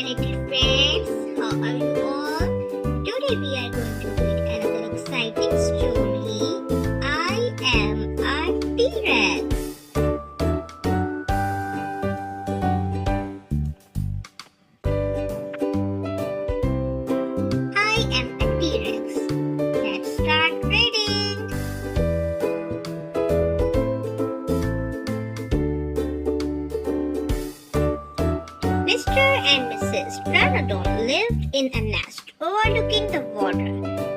little friends, how are you all? Today we are going to read another exciting story. I am a T-Rex. I am a T-Rex. Let's start reading. Mr. and Mrs. Pteranodon lived in a nest overlooking the water.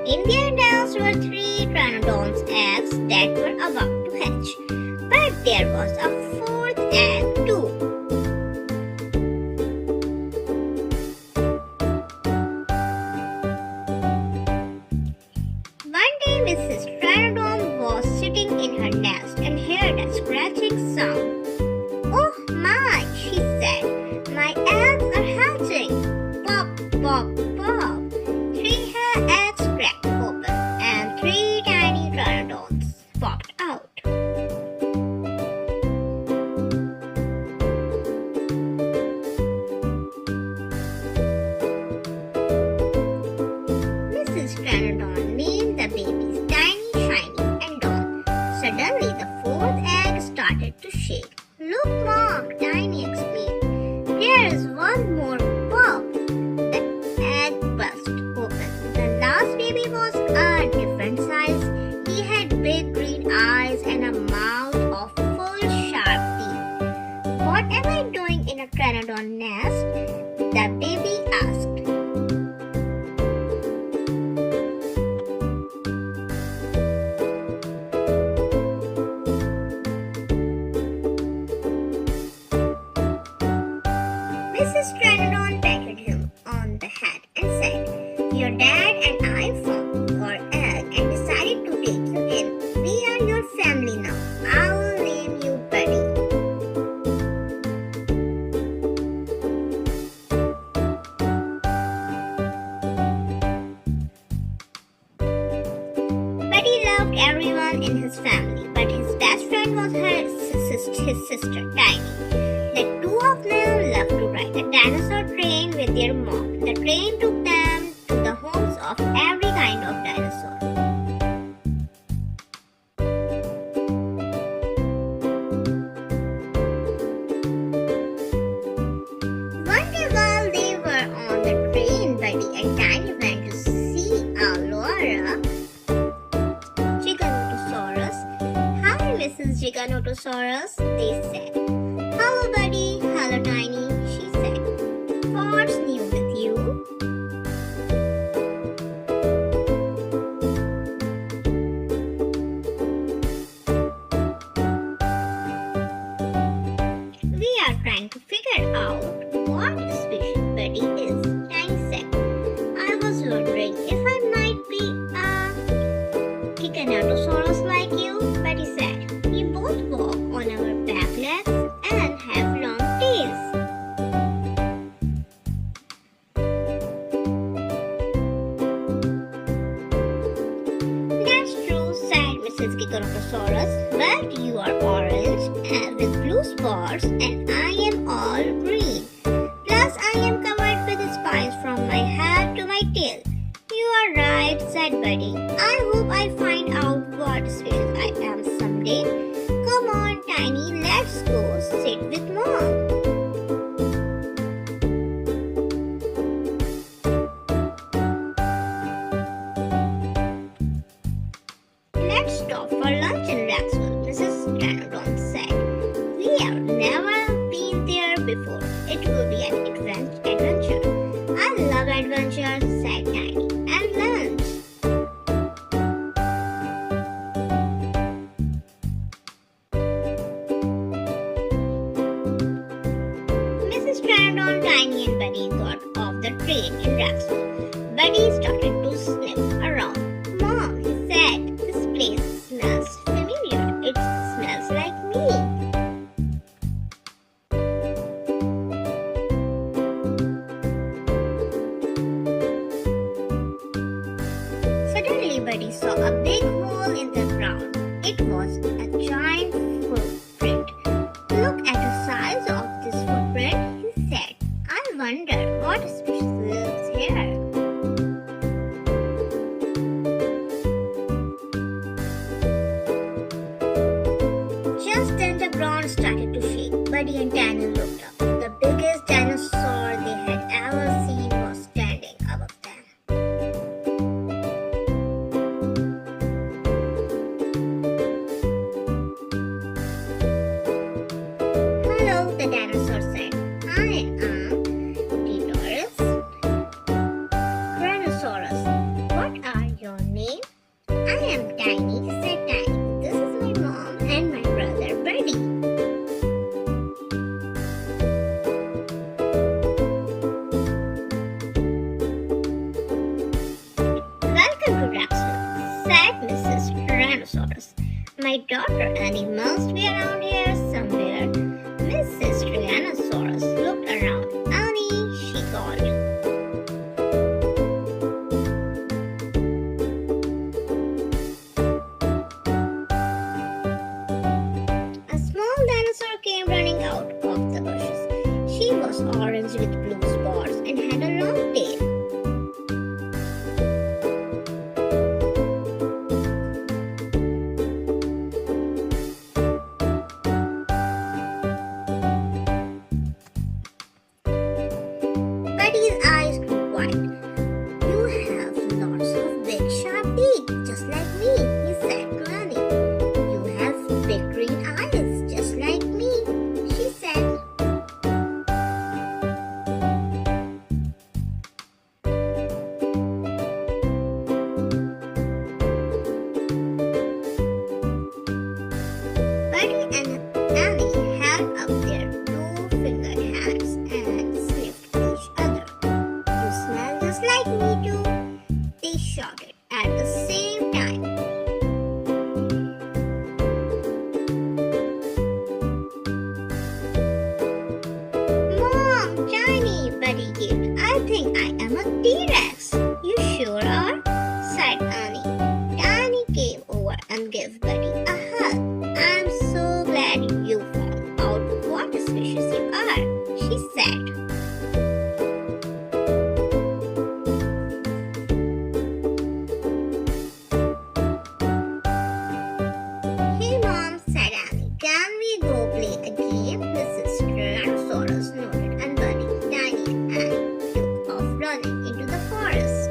In their nest were 3 Pteranodon's eggs that were about to hatch, but there was a 4th egg too. One day Mrs. Pteranodon was sitting in her nest and heard a scratching sound. "Oh my," she said. "My eggs are hatching! Pop, pop, pop!" 3 eggs cracked open and 3 tiny pteranodons popped out. Mrs. Pteranodon named the babies Tiny, Shiny, and Dawn. Suddenly, the 4th egg started to shake. "Look, Mom," Tiny exclaimed. "There is one more pop." The egg burst open. The last baby was a different size. He had big green eyes and a mouth of full sharp teeth. "What am I doing in a pteranodon nest?" the baby asked. Mrs. Pteranodon patted him on the head and said, "Your dad and I found your egg and decided to take you in. We are your family now. I will name you Buddy." Buddy loved everyone in his family, but his best friend was his sister Tiny. The 2 of them loved to ride a dinosaur train with their mom. The train took them to the homes of every kind of dinosaur. One day while they were on the train, Buddy and Tiny went to see Laura Giganotosaurus. "Hi, Mrs. Giganotosaurus," they said. "Hello, Buddy." "Hello, Tiny," she said. "What's new with you?" "We are trying to figure out what species Buddy is," Tiny said. "I was wondering if I might be a Giganotosaurus like you," Buddy said. "We both walk on our back legs and have long tails." "That's true," said Mrs. Giganotosaurus. "But you are orange and with blue spots and I am all green. Plus I am covered with spines from my head to my tail." "You are right," said Buddy. "I hope I find out what species I am someday. Come on, Tiny, let's go sit with Mom." "Let's stop for lunch in Rexville," Mrs. Pteranodon said. "We have never been there before. It will be an adventure." "I love adventures," said Tiny. "And lunch." Mrs. Pteranodon, Tiny, and Buddy got off the train in Rexville. Buddy started to sniff around. "Mom," he said, "this place smells familiar. It smells like me." Suddenly, Buddy saw a big hole in the ground. It was a giant footprint. "Look at the size of this footprint," he said. "I wonder what species lives here. Just then the ground started to shake. Buddy and Tiny looked up. The biggest dinosaur they had ever seen was standing above them. Hello, the dinosaur said. I am Dinosaurus. What are your names? I am Tiny, said Tiny. This is my mom and my brother Buddy. Welcome to Rexville, said Mrs. Tyrannosaurus. My daughter Annie must be around here somewhere. Mrs. Tyrannosaurus looked around. Annie, she called. A small dinosaur came running out of the bushes. She was orange with blue spots and had a long tail. Buddy's eyes grew wide. You have lots of big sharp teeth, just like me, he said to Annie. You have big green eyes, just like me, she said. Buddy and Annie held up their two-fingered hands and sniffed each other. You smell just like me too, they shouted at the same time. Mom, Tiny, Buddy giggled. I think I am a T-Rex. You sure are, said Annie. Tiny came over and gave Buddy a hug. I'm so glad you found out what species you are, she said. Hey Mom, said Annie, can we go play a game? Mrs. Tyrannosaurus nodded and Buddy, Tiny and Annie took off running into the forest.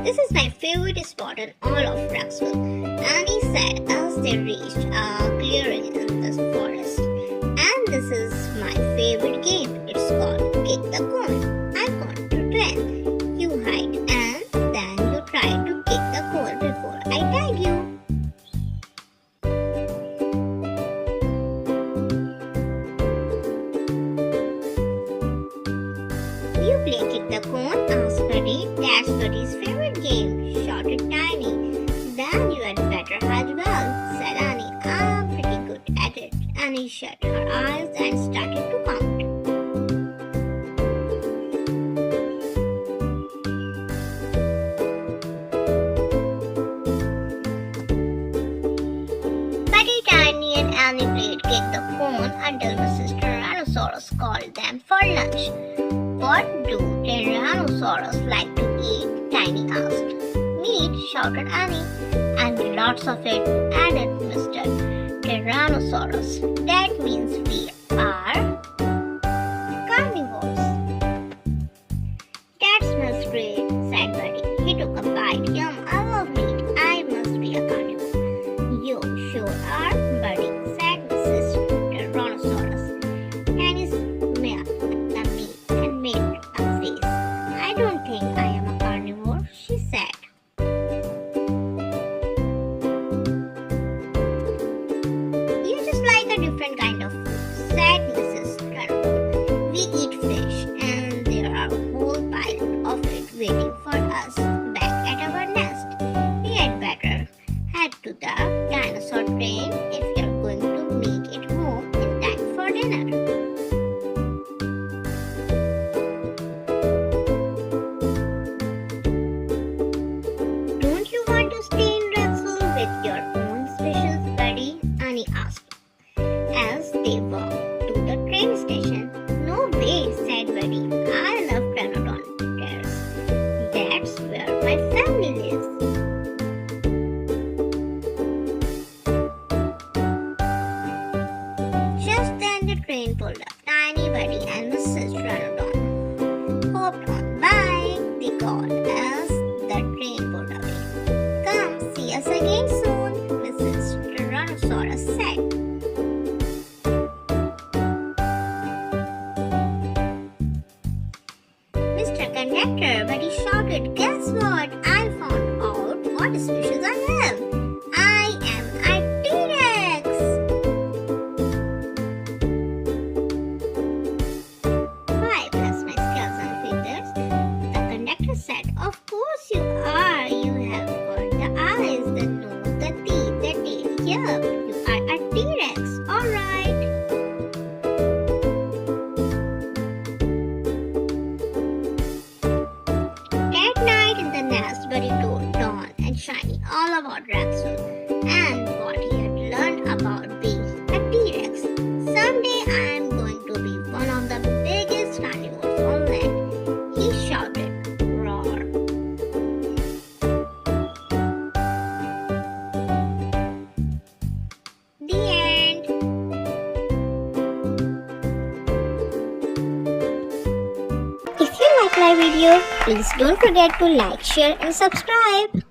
This is my favorite spot in all of Rexville, Annie said as they reached a clearing in the forest. And this is my favorite game. It's called Kick the Cone. I count to 10. You hide and then you try to kick the cone before I tag you. You play Kick the Cone? Asked Buddy. That's Buddy's favorite game, shouted Tiny. Then you had better hide well, said Annie. I'm pretty good at it. Annie shut her eyes and started to count. Buddy, Tiny and Annie played Kick the Cone until Mrs. Tyrannosaurus called them for lunch. What do Tyrannosaurus like to eat? Tiny asked. Meat, shouted Annie. And lots of it, added Mr. Tyrannosaurus. That means we are carnivores. That smells great, said Buddy. He took a bite. Yum, I love meat. I must be a carnivore. You sure are, Buddy, said Mrs. Tyrannosaurus. Tiny smelled the meat and made a face. I don't think I am a carnivore, she said. You just like a different kind of food, said Mrs. Tyrannosaurus. We eat fish and there are a whole pile of it waiting for us back at our nest. We had better head to the dinosaur train if you're going to make it home in time for dinner. Don't you want to stay in Rexville with your Shiny asked as they walked to the train station. No way, said Buddy. I love Pteranodon terrace. That's where my family lives. Just then the train pulled up. Tiny Buddy and Mrs. Pteranodon hopped on by. They called as the train pulled away. Come see us again soon, Mrs. Tyrannosaurus said. Mr. Conductor, Buddy shouted, guess what? I found out what species I am. I am a T-Rex. Why, bless my scales and feathers, the conductor said. Of course you are. You have got the eyes, the nose, the teeth, the tail. Yup, you are a T-Rex. Alright. That night in the nest, Buddy told Dawn and Shiny all about Rexus and what he had learned about being a T-Rex. Someday I am going to be one of the biggest carnivores on land, he shouted. Roar. The end. If you like my video, please don't forget to like, share and subscribe.